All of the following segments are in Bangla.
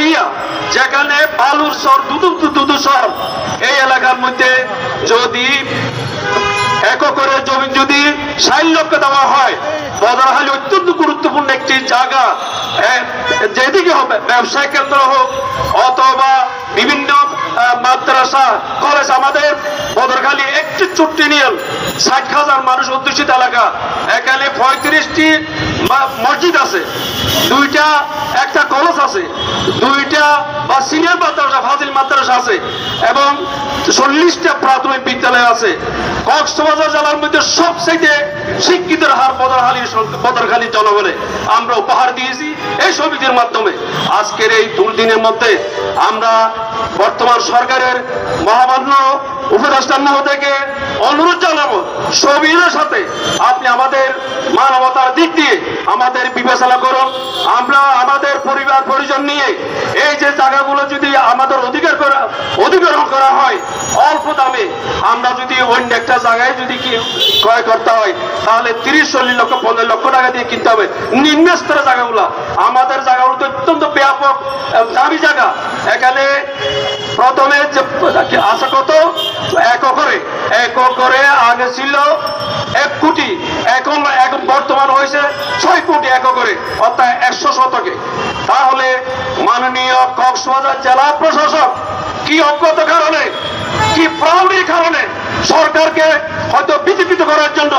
এরিয়া যেখানে বালুর শহর দুদু শহর, এই এলাকার মধ্যে যদি করে জমি যদি 60 লক্ষ দেওয়া হয়, বদরহালি অত্যন্ত গুরুত্বপূর্ণ একটি জায়গা, যেদিকে হবে ব্যবসায় কেন্দ্র হোক অথবা বিভিন্ন মাদ্রাসা কলেজ। আমাদের বদরখালী একটি ছোট্ট ইউনিয়ন, 60,000 মানুষ অধ্যুষিত এলাকা। এখানে 35টি মসজিদ আছে, একটা কলেজ আছে, 2টা বা সিনিয়র মাদ্রাসা ফাজিল মাদ্রাসা আছে এবং 40টা প্রাথমিক বিদ্যালয় আছে। কক্সবাজার জেলার মধ্যে সবচেয়ে শিক্ষিতের হার বদরখালী জনগণে আমরা উপহার দিয়েছি এই সমিতির মাধ্যমে। আজকের এই দুর্দিনের মধ্যে আমরা বর্তমান সরকারের মহামান্য উপদেষ্টা মহোদয়কে অনুরোধ জানাবো, সবিনের সাথে আপনি আমাদের মানবতার দিক দিয়ে আমাদের বিবেচনা করুন। আমরা আমাদের পরিবার পরিজন নিয়ে এই যে জায়গাগুলো যদি আমাদের অধিগ্রহণ করা হয় অল্প দামে, আমরা যদি অন্য একটা জায়গায় যদি ক্রয় করতে হয় তাহলে 30-40 লক্ষ 50 লক্ষ টাকা দিয়ে কিনতে হবে। নিম্ন স্তরের জায়গাগুলো, আমাদের জায়গাগুলো তো অত্যন্ত ব্যাপক দামি জায়গা। এখানে প্রথমে যে আছে কত একরে আগে ছিল 1 কোটি, এখন বর্তমান হয়েছে 6 কোটি একরে, অর্থাৎ 100 শতকে। তাহলে মাননীয় কক্সবাজার জেলা প্রশাসক কি অজ্ঞতার কারণে, কি প্রৌঢ়ির কারণে সরকারকে হয়তো বিচলিত করার জন্য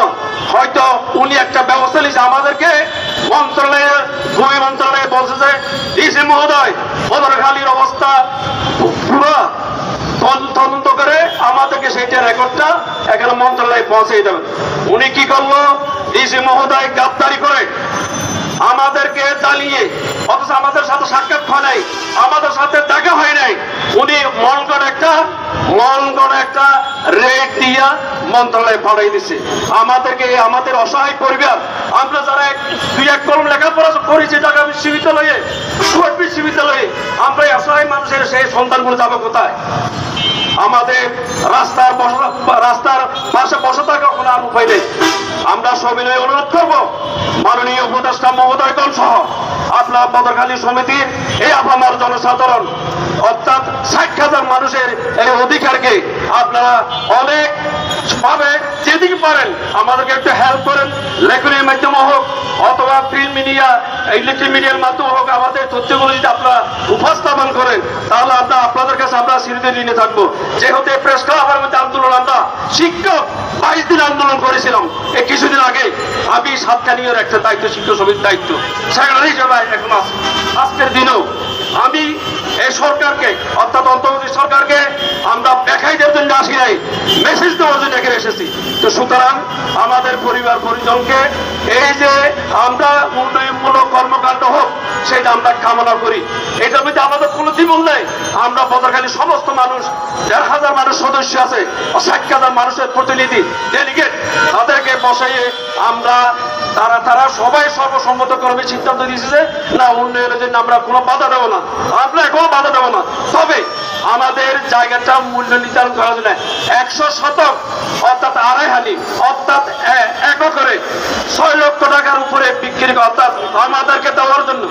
হয়তো উনি একটা ব্যবস্থা নিয়েছে। আমাদেরকে ভূমি মন্ত্রণালয়ে বলছে যে ডিসি মহোদয় বদরখালীর অবস্থা পুরো তদন্ত করে আমাদেরকে সেইটা রেকর্ডটা এখানে মন্ত্রণালয়ে পৌঁছে দেবেন। উনি কি করলো, ডিসি মহোদয় গাদ্দারি করে আমাদেরকে জ্বালিয়ে, অথচ আমাদের সাথে সাক্ষাৎ হয় নাই, আমাদের সাথে দেখা হয় নাই, উনি মনগড় একটা রেট দিয়া মন্ত্রণালয়ে পাঠাই দিছে আমাদেরকে। আমাদের অসহায় পরিবার, আমরা যারা 2-1 কলম লেখাপড়া করেছি ঢাকা বিশ্ববিদ্যালয়ে, সুয়েট বিশ্ববিদ্যালয়ে, আমরা অসহায় মানুষের সেই সন্তানগুলো যাবে কোথায়? আমাদের রাস্তার পাশে বসে থাকা কোনো আর উপায় নেই। আমরা সবিনয়ে অনুরোধ করবো মাননীয় উপদেষ্টা মহোদয়গণ সহ আপনার বদরখালী সমিতির এই আপামার জনসাধারণ অর্থাৎ 60,000 মানুষের এই অধিকারকে আপনারা অনেক ভাবে যেদিকে পারেন আমাদেরকে একটু হেল্প করেন। লেখনের মাধ্যমে হোক অথবা প্রিন্ট মিডিয়া, ইলেকট্রিক মিডিয়ার মাধ্যমে হোক, আমাদের তথ্যগুলো যদি আপনারা উপস্থাপন করেন তাহলে আপনাদের কাছে আমরা স্মৃতি নিয়ে থাকবো। যেহেতু প্রেস ক্লাবের মধ্যে আন্দোলন, আমরা শিক্ষক 22 দিন আন্দোলন করেছিলাম। এই কিছুদিন আগে আমি সাতকানিয়ার একটা দায়িত্ব, শিক্ষক সমিতির দায়িত্ব সেক্রেটারি হিসেবে এখন আছে। আজকের দিনেও আমি এই সরকারকে অর্থাৎ অন্তর্বর্তী সরকারকে আমরা দেখাই দেওয়ার জন্য আসি নাই, মেসেজ দেওয়ার জন্য এখানে এসেছি। তো সুতরাং আমাদের পরিবার পরিজনকে এই যে আমরা উন্নয়নমূলক কর্মকাণ্ড হোক সেটা আমরা কামনা করি। এটার মধ্যে আমাদের কোনো দ্বিমত নেই। আমরা বদরখালীর সমস্ত মানুষ, 1,000 মানুষ সদস্য আছে, 60,000 মানুষের প্রতিনিধি ডেলিগেট, তাদেরকে বসাইয়ে আমরা তারা সবাই সর্বসম্মত কর্মে সিদ্ধান্ত দিয়েছে না উন্নয়নের জন্য আমরা কোনো বাধা দেবো না, আমরা এখনো বাধা দেবো না। তবে আমাদের জায়গাটা মূল্য নির্ধারণ করা যায় 100 শতক অর্থাৎ 2.5 হালি অর্থাৎ একরে 6 লক্ষ টাকার উপরে বিক্রি, অর্থাৎ আমাদেরকে দেওয়ার জন্য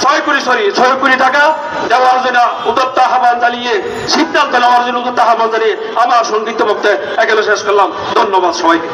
6 কোটি টাকা দেওয়ার জন্য উদ্যোক্ত আহ্বান জানিয়ে, সিদ্ধান্ত নেওয়ার জন্য উদ্যোক্ত আহ্বান জানিয়ে আমার সংক্ষিপ্ত বক্তব্য এখানে শেষ করলাম। ধন্যবাদ সবাইকে।